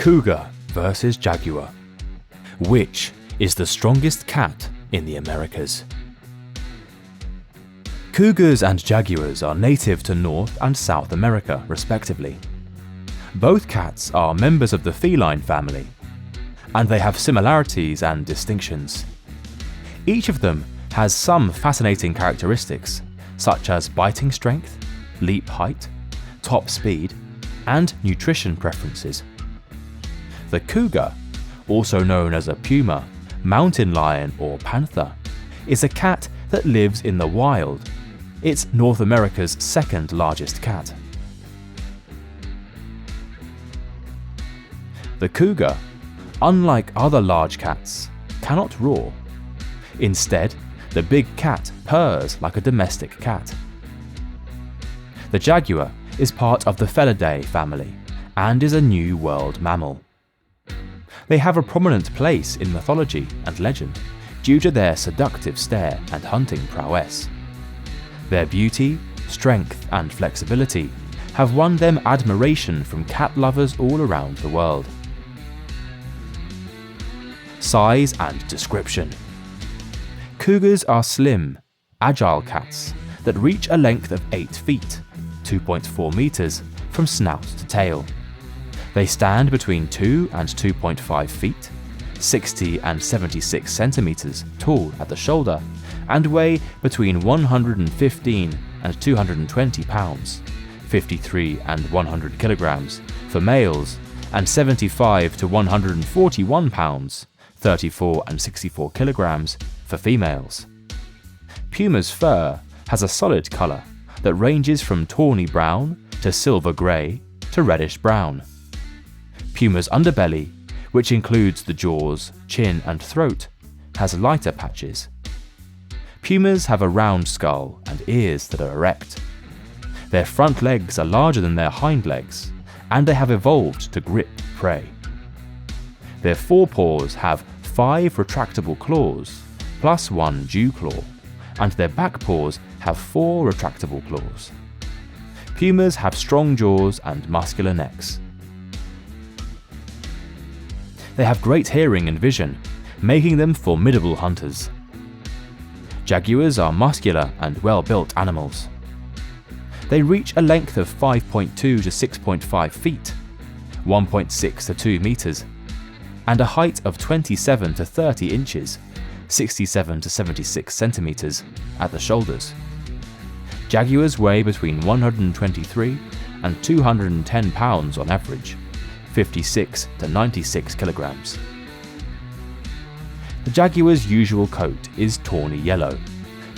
Cougar versus Jaguar. Which is the strongest cat in the Americas? Cougars and jaguars are native to North and South America, respectively. Both cats are members of the feline family, and they have similarities and distinctions. Each of them has some fascinating characteristics, such as biting strength, leap height, top speed, and nutrition preferences. The cougar, also known as a puma, mountain lion, or panther, is a cat that lives in the wild. It's North America's second largest cat. The cougar, unlike other large cats, cannot roar. Instead, the big cat purrs like a domestic cat. The jaguar is part of the Felidae family and is a New World mammal. They have a prominent place in mythology and legend due to their seductive stare and hunting prowess. Their beauty, strength, and flexibility have won them admiration from cat lovers all around the world. Size and description. Cougars are slim, agile cats that reach a length of 8 feet, 2.4 meters, from snout to tail. They stand between 2 and 2.5 feet, 60 and 76 centimeters tall at the shoulder, and weigh between 115 and 220 pounds, 53 and 100 kilograms for males, and 75 to 141 pounds, 34 and 64 kilograms for females. Puma's fur has a solid color that ranges from tawny brown to silver grey to reddish brown. Puma's underbelly, which includes the jaws, chin, and throat, has lighter patches. Pumas have a round skull and ears that are erect. Their front legs are larger than their hind legs, and they have evolved to grip prey. Their forepaws have 5 retractable claws, plus 1 dew claw, and their back paws have 4 retractable claws. Pumas have strong jaws and muscular necks. They have great hearing and vision, making them formidable hunters. Jaguars are muscular and well-built animals. They reach a length of 5.2 to 6.5 feet, 1.6 to 2 meters, and a height of 27 to 30 inches, 67 to 76 centimeters, at the shoulders. Jaguars weigh between 123 and 210 pounds on average, 56 to 96 kilograms. The jaguar's usual coat is tawny yellow,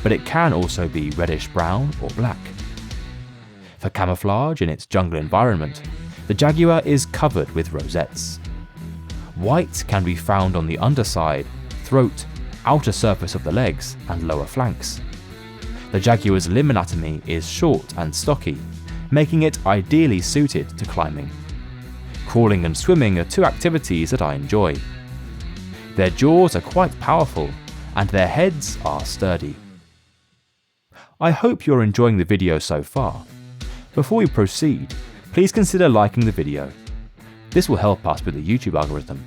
but it can also be reddish brown or black. For camouflage in its jungle environment, the jaguar is covered with rosettes. White can be found on the underside, throat, outer surface of the legs, and lower flanks. The jaguar's limb anatomy is short and stocky, making it ideally suited to climbing. Crawling and swimming are 2 activities that I enjoy. Their jaws are quite powerful, and their heads are sturdy. I hope you're enjoying the video so far. Before we proceed, please consider liking the video. This will help us with the YouTube algorithm.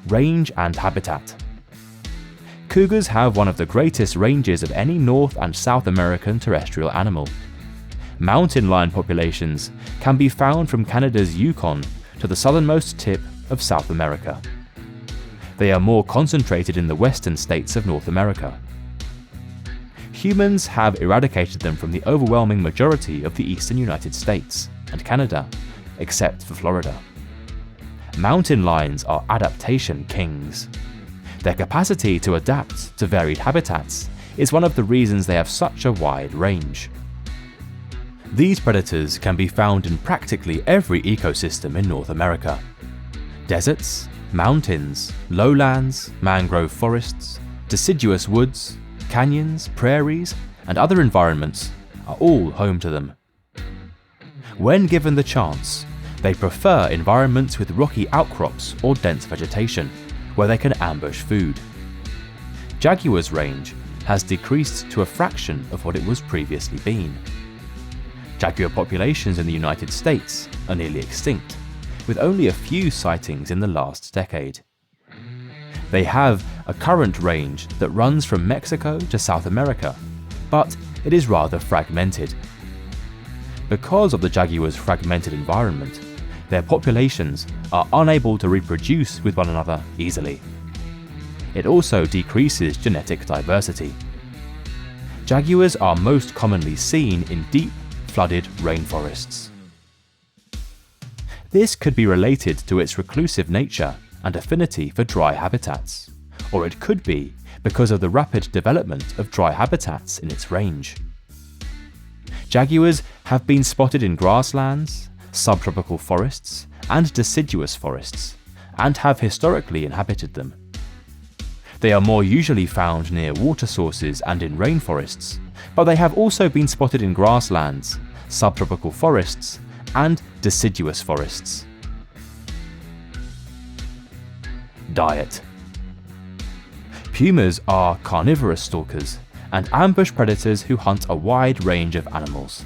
Range and habitat. Cougars have one of the greatest ranges of any North and South American terrestrial animal. Mountain lion populations can be found from Canada's Yukon to the southernmost tip of South America. They are more concentrated in the western states of North America. Humans have eradicated them from the overwhelming majority of the eastern United States and Canada, except for Florida. Mountain lions are adaptation kings. Their capacity to adapt to varied habitats is one of the reasons they have such a wide range. These predators can be found in practically every ecosystem in North America. Deserts, mountains, lowlands, mangrove forests, deciduous woods, canyons, prairies, and other environments are all home to them. When given the chance, they prefer environments with rocky outcrops or dense vegetation, where they can ambush food. Jaguar's range has decreased to a fraction of what it was previously been. Jaguar populations in the United States are nearly extinct, with only a few sightings in the last decade. They have a current range that runs from Mexico to South America, but it is rather fragmented. Because of the jaguar's fragmented environment, their populations are unable to reproduce with one another easily. It also decreases genetic diversity. Jaguars are most commonly seen in deep, flooded rainforests. This could be related to its reclusive nature and affinity for dry habitats, or it could be because of the rapid development of dry habitats in its range. Jaguars have been spotted in grasslands, subtropical forests, and deciduous forests, and have historically inhabited them. They are more usually found near water sources and in rainforests, but they have also been spotted in grasslands, subtropical forests, and deciduous forests. Diet. Pumas are carnivorous stalkers and ambush predators who hunt a wide range of animals.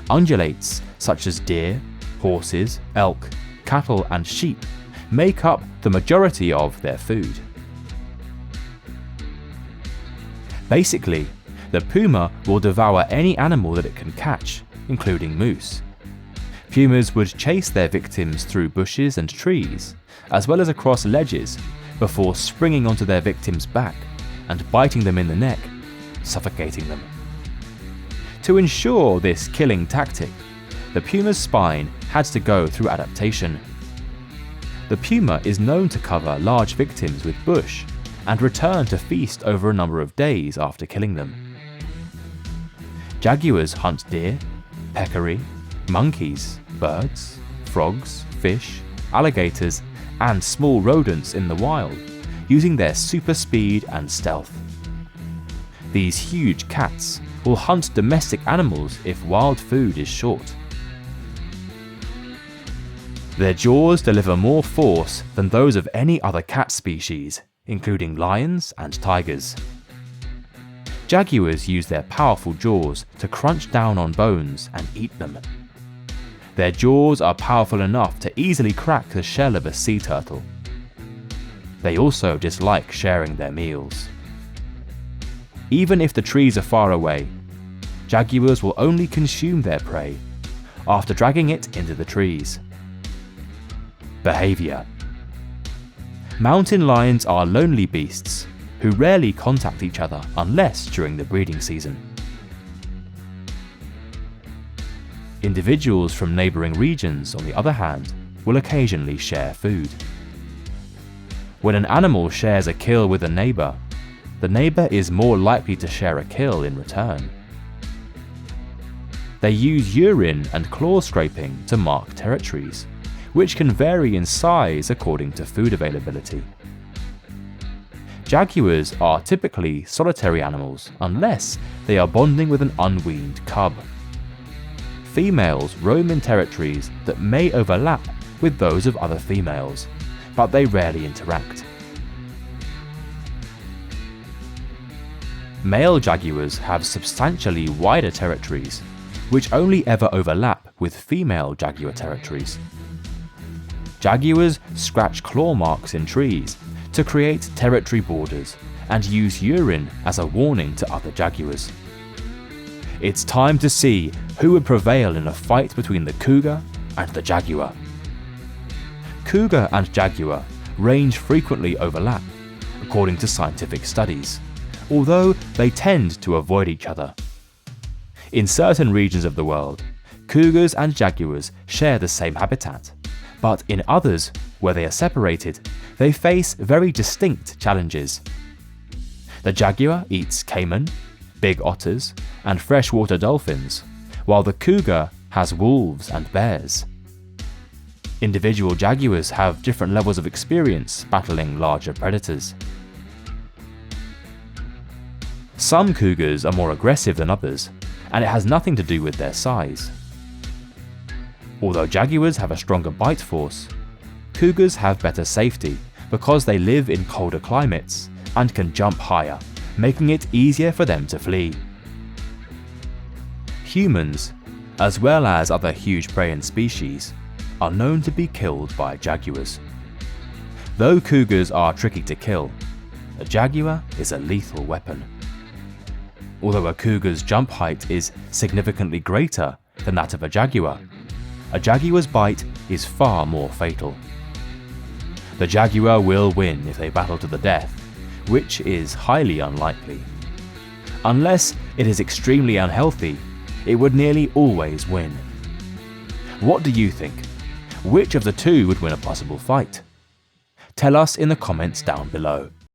Ungulates such as deer, horses, elk, cattle, and sheep make up the majority of their food. Basically, the puma will devour any animal that it can catch, including moose. Pumas would chase their victims through bushes and trees, as well as across ledges, before springing onto their victim's back and biting them in the neck, suffocating them. To ensure this killing tactic, the puma's spine had to go through adaptation. The puma is known to cover large victims with bush and return to feast over a number of days after killing them. Jaguars hunt deer, peccary, monkeys, birds, frogs, fish, alligators, and small rodents in the wild, using their super speed and stealth. These huge cats will hunt domestic animals if wild food is short. Their jaws deliver more force than those of any other cat species, including lions and tigers. Jaguars use their powerful jaws to crunch down on bones and eat them. Their jaws are powerful enough to easily crack the shell of a sea turtle. They also dislike sharing their meals. Even if the trees are far away, jaguars will only consume their prey after dragging it into the trees. Behavior. Mountain lions are lonely beasts who rarely contact each other unless during the breeding season. Individuals from neighbouring regions, on the other hand, will occasionally share food. When an animal shares a kill with a neighbour, the neighbour is more likely to share a kill in return. They use urine and claw scraping to mark territories, which can vary in size according to food availability. Jaguars are typically solitary animals unless they are bonding with an unweaned cub. Females roam in territories that may overlap with those of other females, but they rarely interact. Male jaguars have substantially wider territories, which only ever overlap with female jaguar territories. Jaguars scratch claw marks in trees to create territory borders and use urine as a warning to other jaguars. It's time to see who would prevail in a fight between the cougar and the jaguar. Cougar and jaguar range frequently overlap, according to scientific studies, although they tend to avoid each other. In certain regions of the world, cougars and jaguars share the same habitat, but in others, where they are separated, they face very distinct challenges. The jaguar eats caiman, big otters, and freshwater dolphins, while the cougar has wolves and bears. Individual jaguars have different levels of experience battling larger predators. Some cougars are more aggressive than others, and it has nothing to do with their size. Although jaguars have a stronger bite force, cougars have better safety because they live in colder climates and can jump higher, making it easier for them to flee. Humans, as well as other huge preying species, are known to be killed by jaguars. Though cougars are tricky to kill, a jaguar is a lethal weapon. Although a cougar's jump height is significantly greater than that of a jaguar's bite is far more fatal. The jaguar will win if they battle to the death, which is highly unlikely. Unless it is extremely unhealthy, it would nearly always win. What do you think? Which of the two would win a possible fight? Tell us in the comments down below.